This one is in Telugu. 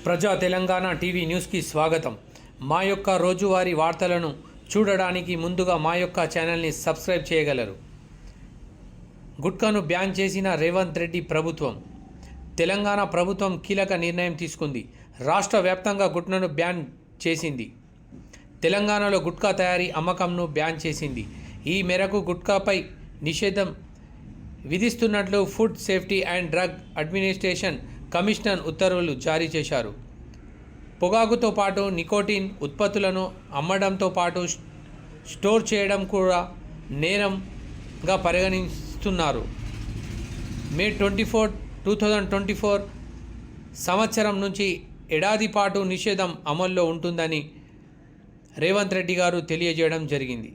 ప్రజా తెలంగాణ టీవీ న్యూస్కి స్వాగతం. మా యొక్క రోజువారీ వార్తలను చూడడానికి ముందుగా మా యొక్క ఛానల్ని సబ్స్క్రైబ్ చేయగలరు. గుట్కాను బ్యాన్ చేసిన రేవంత్ రెడ్డి ప్రభుత్వం. తెలంగాణ ప్రభుత్వం కీలక నిర్ణయం తీసుకుంది. రాష్ట్ర వ్యాప్తంగా గుట్కాను బ్యాన్ చేసింది. తెలంగాణలో గుట్కా తయారీ అమ్మకంను బ్యాన్ చేసింది. ఈ మేరకు గుట్కాపై నిషేధం విధిస్తున్నట్లు food safety and drug administration commissioner ఉత్తర్వులు జారీ చేశారు. పొగాకుతో పాటు నికోటిన్ ఉత్పత్తులను అమ్మడంతో పాటు స్టోర్ చేయడం కూడా నేరంగా పరిగణిస్తున్నారు. మే 24, 2024 సంవత్సరం నుంచి ఏడాది పాటు నిషేధం అమల్లో ఉంటుందని రేవంత్ రెడ్డి గారు తెలియజేయడం జరిగింది.